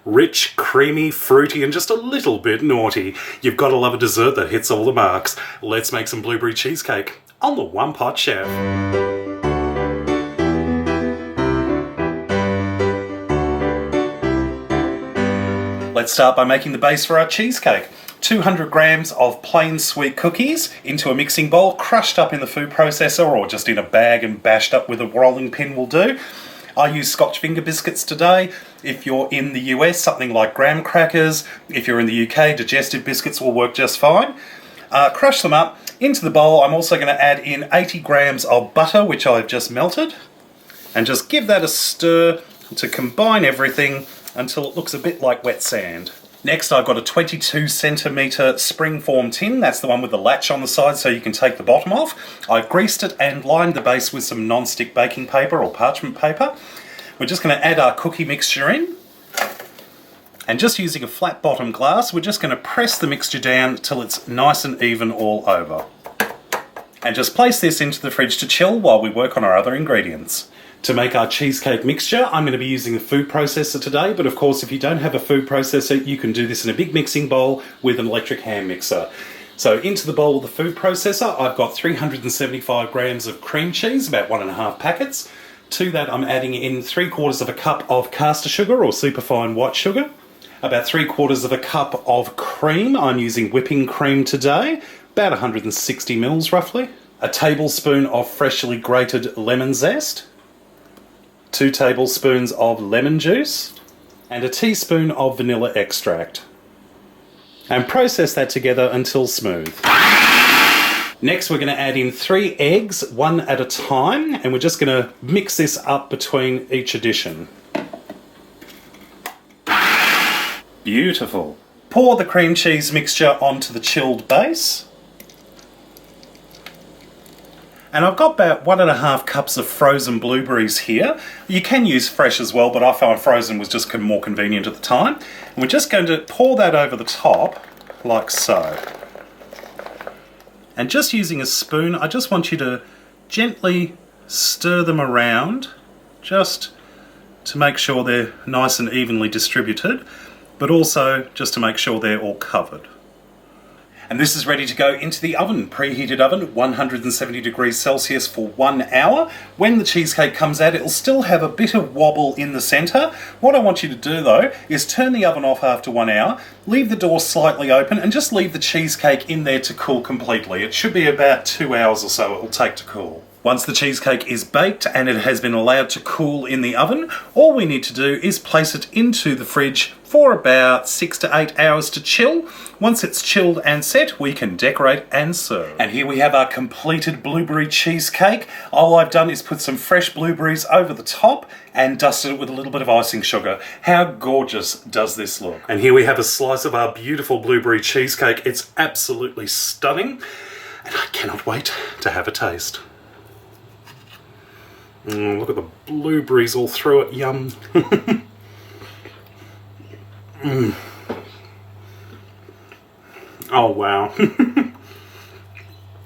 Rich, creamy, fruity, and just a little bit naughty. You've got to love a dessert that hits all the marks. Let's make some blueberry cheesecake on the One Pot Chef. Let's start by making the base for our cheesecake. 200 grams of plain sweet cookies into a mixing bowl, crushed up in the food processor or just in a bag and bashed up with a rolling pin will do. I use Scotch finger biscuits today. If you're in the US, something like graham crackers. If you're in the UK, digestive biscuits will work just fine. Crush them up into the bowl. I'm also going to add in 80 grams of butter, which I've just melted, and just give that a stir to combine everything until it looks a bit like wet sand. Next, I've got a 22 centimetre springform tin. That's the one with the latch on the side so you can take the bottom off. I've greased it and lined the base with some non-stick baking paper or parchment paper. We're just going to add our cookie mixture in. And just using a flat bottom glass, we're just going to press the mixture down till it's nice and even all over. And just place this into the fridge to chill while we work on our other ingredients. To make our cheesecake mixture, I'm going to be using a food processor today, but of course if you don't have a food processor, you can do this in a big mixing bowl with an electric hand mixer. So into the bowl of the food processor, I've got 375 grams of cream cheese, about 1.5 packets. To that I'm adding in 3/4 cup of caster sugar or superfine white sugar, about 3/4 cup of cream. I'm using whipping cream today, about 160 mils roughly. A tablespoon of freshly grated lemon zest, 2 tablespoons of lemon juice, and a teaspoon of vanilla extract. And process that together until smooth. Next we're going to add in 3 eggs, one at a time, and we're just going to mix this up between each addition. Beautiful. Pour the cream cheese mixture onto the chilled base. And I've got about 1.5 cups of frozen blueberries here. You can use fresh as well, but I found frozen was just more convenient at the time. And we're just going to pour that over the top, like so. And just using a spoon, I just want you to gently stir them around, just to make sure they're nice and evenly distributed, but also just to make sure they're all covered. And this is ready to go into the oven, preheated oven, 170 degrees Celsius for 1 hour. When the cheesecake comes out, it'll still have a bit of wobble in the centre. What I want you to do though, is turn the oven off after 1 hour, leave the door slightly open, and just leave the cheesecake in there to cool completely. It should be about 2 hours or so it will take to cool. Once the cheesecake is baked and it has been allowed to cool in the oven, all we need to do is place it into the fridge for about 6 to 8 hours to chill. Once it's chilled and set, we can decorate and serve. And here we have our completed blueberry cheesecake. All I've done is put some fresh blueberries over the top and dusted it with a little bit of icing sugar. How gorgeous does this look? And here we have a slice of our beautiful blueberry cheesecake. It's absolutely stunning, and I cannot wait to have a taste. Look at the blueberries all through it, yum. Oh wow.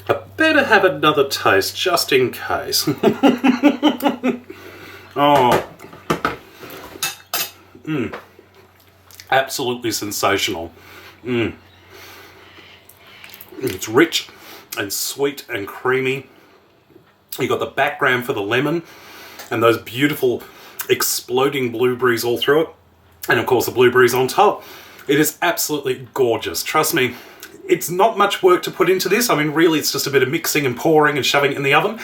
I better have another taste just in case. Oh. Absolutely sensational. It's rich and sweet and creamy. You got the background for the lemon and those beautiful exploding blueberries all through it, and of course the blueberries on top. It is absolutely gorgeous. Trust me, it's not much work to put into this. I mean, really it's just a bit of mixing and pouring and shoving it in the oven,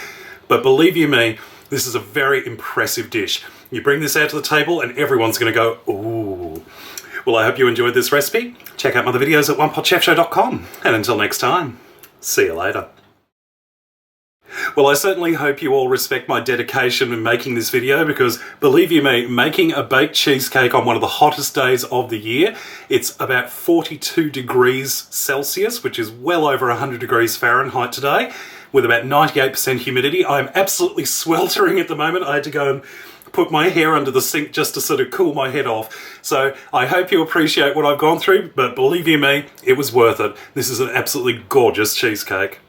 but believe you me, this is a very impressive dish. You bring this out to the table and everyone's going to go, ooh. Well, I hope you enjoyed this recipe. Check out my other videos at OnePotChefShow.com, and until next time, see you later. Well, I certainly hope you all respect my dedication in making this video, because believe you me, making a baked cheesecake on one of the hottest days of the year, it's about 42 degrees Celsius, which is well over 100 degrees Fahrenheit today, with about 98% humidity. I'm absolutely sweltering at the moment. I had to go and put my hair under the sink just to sort of cool my head off. So I hope you appreciate what I've gone through, but believe you me, it was worth it. This is an absolutely gorgeous cheesecake.